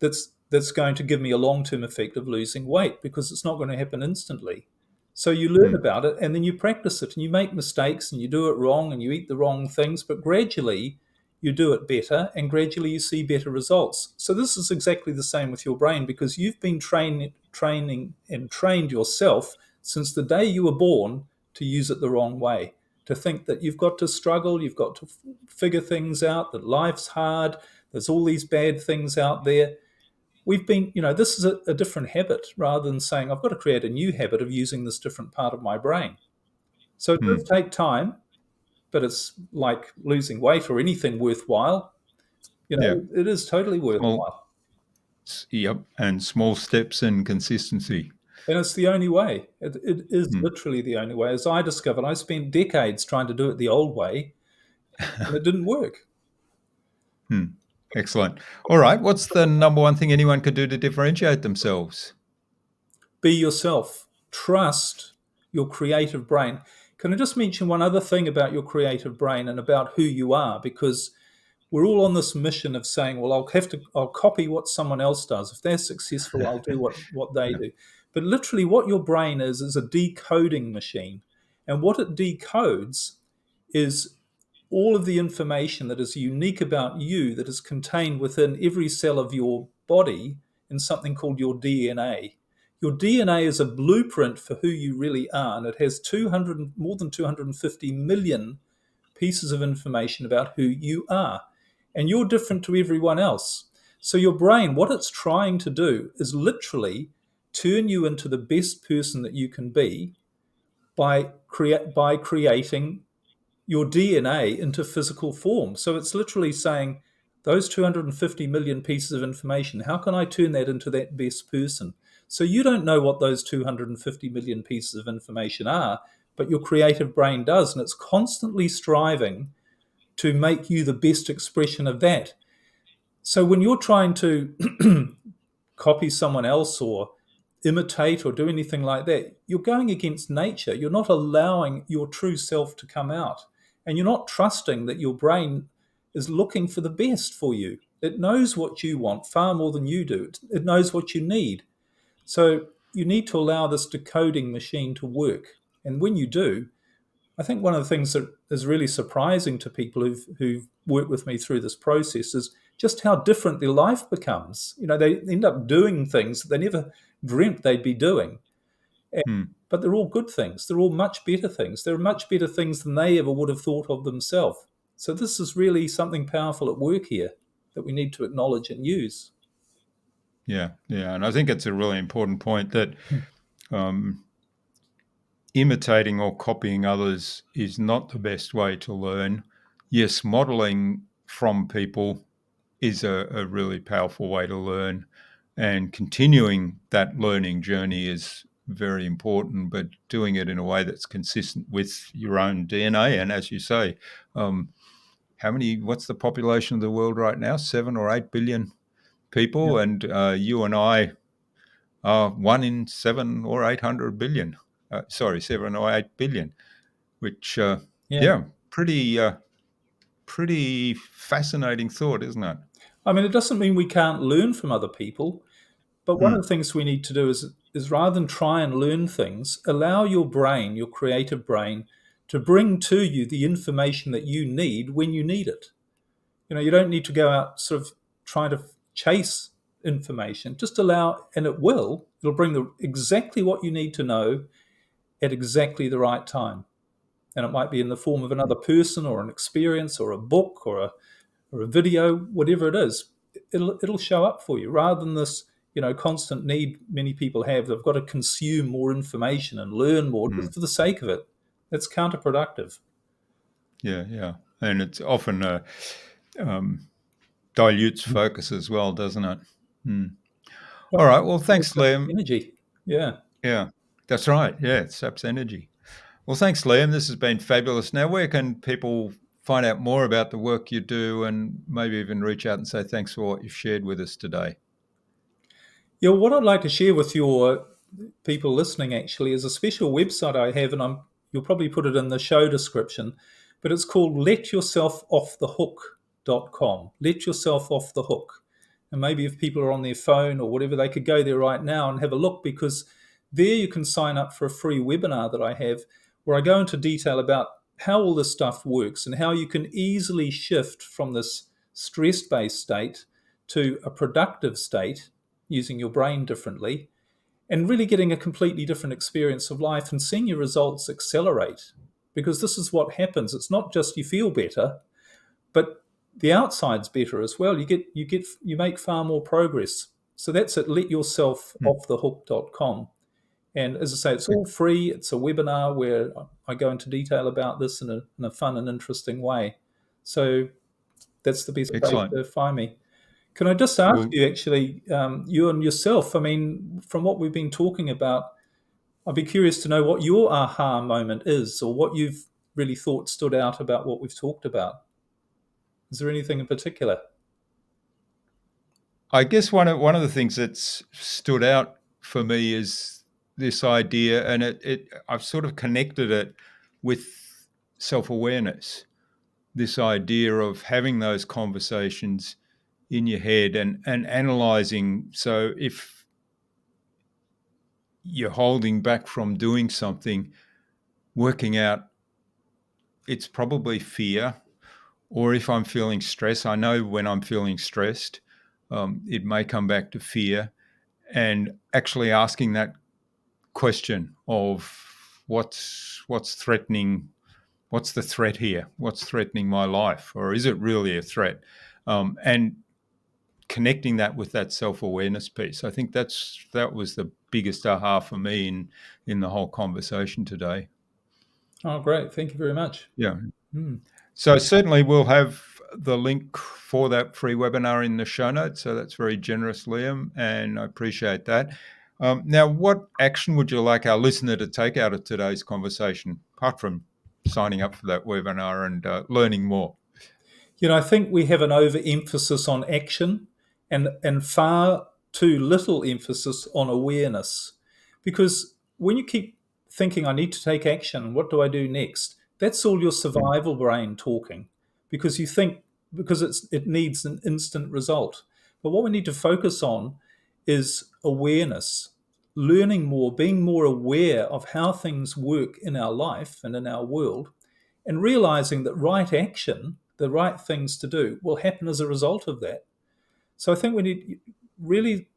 that's going to give me a long-term effect of losing weight, because it's not going to happen instantly. So you learn hmm, about it, and then you practice it, and you make mistakes and you do it wrong and you eat the wrong things, but gradually you do it better, and gradually you see better results. So this is exactly the same with your brain, because you've been training and trained yourself since the day you were born to use it the wrong way, to think that you've got to struggle, you've got to figure things out, that life's hard, there's all these bad things out there. This is a different habit, rather than saying, I've got to create a new habit of using this different part of my brain. So it Hmm. does take time, but it's like losing weight or anything worthwhile. Yeah. It is totally Small. worthwhile. Yep. And small steps and consistency. And it's the only way. It is Hmm. literally the only way. As I discovered, I spent decades trying to do it the old way, and it didn't work. Hmm. Excellent. All right. What's the number one thing anyone could do to differentiate themselves? Be yourself. Trust your creative brain. Can I just mention one other thing about your creative brain and about who you are? Because we're all on this mission of saying, well, I'll copy what someone else does. If they're successful, I'll do what they Yeah. do. But literally, what your brain is a decoding machine. And what it decodes is all of the information that is unique about you that is contained within every cell of your body in something called your DNA. Your DNA is a blueprint for who you really are, and it has more than 250 million pieces of information about who you are. And you're different to everyone else. So your brain, what it's trying to do is literally turn you into the best person that you can be by creating your DNA into physical form. So it's literally saying, those 250 million pieces of information, how can I turn that into that best person? So you don't know what those 250 million pieces of information are, but your creative brain does. And it's constantly striving to make you the best expression of that. So when you're trying to copy someone else or imitate or do anything like that, you're going against nature. You're not allowing your true self to come out. And you're not trusting that your brain is looking for the best for you. It knows what you want far more than you do. It knows what you need. So you need to allow this decoding machine to work. And when you do, I think one of the things that is really surprising to people who've worked with me through this process is just how different their life becomes. They end up doing things they never dreamt they'd be doing. Hmm. But they're all good things. They're all much better things. They're much better things than they ever would have thought of themselves. So this is really something powerful at work here that we need to acknowledge and use. Yeah. Yeah. And I think it's a really important point that um, imitating or copying others is not the best way to learn. Yes, modeling from people is a really powerful way to learn, and continuing that learning journey is very important, but doing it in a way that's consistent with your own DNA. And as you say, um, what's the population of the world right now? 7 or 8 billion Yeah. people, and you and I are 1 in 7 or 800 billion. Sorry, 7 or 8 billion, which, Yeah. yeah, pretty fascinating thought, isn't it? I mean, it doesn't mean we can't learn from other people. But one of Mm, the things we need to do is rather than try and learn things, allow your brain, your creative brain, to bring to you the information that you need when you need it. You don't need to go out sort of trying to chase information. Just allow, and it'll bring exactly what you need to know at exactly the right time. And it might be in the form of another person or an experience or a book or a video, whatever it is, it'll show up for you rather than this constant need many people have. They've got to consume more information and learn more mm. just for the sake of it. That's counterproductive. Yeah, yeah. And it's often um, dilutes focus as well, doesn't it? Mm. Well, All right. Well, it thanks, saps Liam. energy. Yeah. Yeah, that's right. Yeah, it saps energy. Well, thanks, Liam. This has been fabulous. Now, where can people find out more about the work you do and maybe even reach out and say thanks for what you've shared with us today? Yeah, what I'd like to share with your people listening actually is a special website I have, and you'll probably put it in the show description, but it's called letyourselfoffthehook.com. Let yourself off the hook. And maybe if people are on their phone or whatever, they could go there right now and have a look, because there you can sign up for a free webinar that I have where I go into detail about how all this stuff works and how you can easily shift from this stress-based state to a productive state using your brain differently, and really getting a completely different experience of life and seeing your results accelerate. Because this is what happens. It's not just you feel better, but the outside's better as well. You make far more progress. So that's at letyourselfoffthehook.com. And as I say, it's all free. It's a webinar where I go into detail about this in a fun and interesting way. So that's the best way Excellent. to find me. Can I just ask Well, you, actually, you and yourself, I mean, from what we've been talking about, I'd be curious to know what your aha moment is, or what you've really thought stood out about what we've talked about. Is there anything in particular? I guess one of the things that's stood out for me is this idea, and it I've sort of connected it with self-awareness. This idea of having those conversations in your head and analyzing. So if you're holding back from doing something, working out it's probably fear, or if I'm feeling stress, I know when I'm feeling stressed, it may come back to fear, and actually asking that question of what's threatening, what's the threat here, what's threatening my life, or is it really a threat, and connecting that with that self-awareness piece. I think that was the biggest aha for me in the whole conversation today. Oh, great. Thank you very much. Yeah. Hmm. So certainly we'll have the link for that free webinar in the show notes. So that's very generous, Liam, and I appreciate that. Now, what action would you like our listener to take out of today's conversation, apart from signing up for that webinar and learning more? I think we have an overemphasis on action and far too little emphasis on awareness. Because when you keep thinking, I need to take action, what do I do next? That's all your Mm, survival brain talking, because you think, because it needs an instant result. But what we need to focus on is awareness, learning more, being more aware of how things work in our life and in our world, and realizing that right action, the right things to do, will happen as a result of that. So I think we need, really,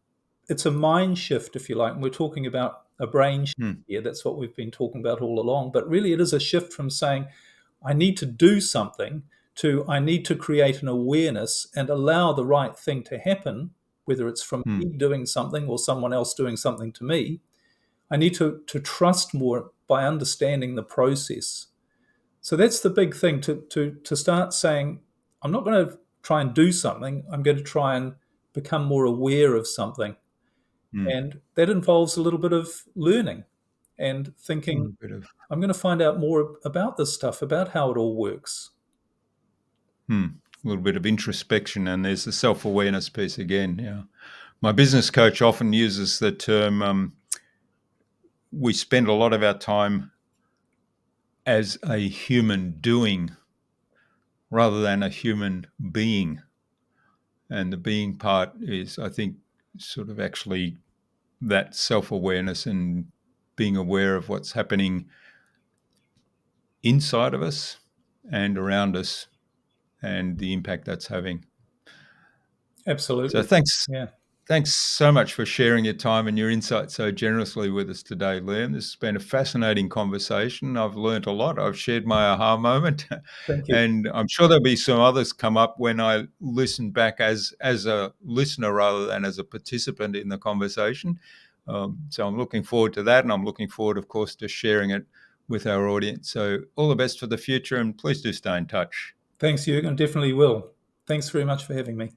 it's a mind shift, if you like. And we're talking about a brain shift mm, here. That's what we've been talking about all along. But really, it is a shift from saying, I need to do something, to I need to create an awareness and allow the right thing to happen, whether it's from mm, me doing something or someone else doing something to me. I need to trust more by understanding the process. So that's the big thing, to start saying, I'm not going to try and do something, I'm going to try and become more aware of something. mm. And that involves a little bit of learning and A thinking, little bit of I'm going to find out more about this stuff, about how it all works. a little bit of introspection, and there's the self-awareness piece again. Yeah, my business coach often uses the term. We spend a lot of our time as a human doing rather than a human being. And the being part is, I think, sort of actually that self awareness and being aware of what's happening inside of us and around us and the impact that's having. So Absolutely. Yeah. thanks so much for sharing your time and your insights so generously with us today, Liam. This has been a fascinating conversation. I've learnt a lot. I've shared my aha moment, Thank you. and I'm sure there'll be some others come up when I listen back as a listener rather than as a participant in the conversation. So I'm looking forward to that, and I'm looking forward, of course, to sharing it with our audience. So all the best for the future, and please do stay in touch. Thanks, Jürgen. Definitely will. Thanks very much for having me.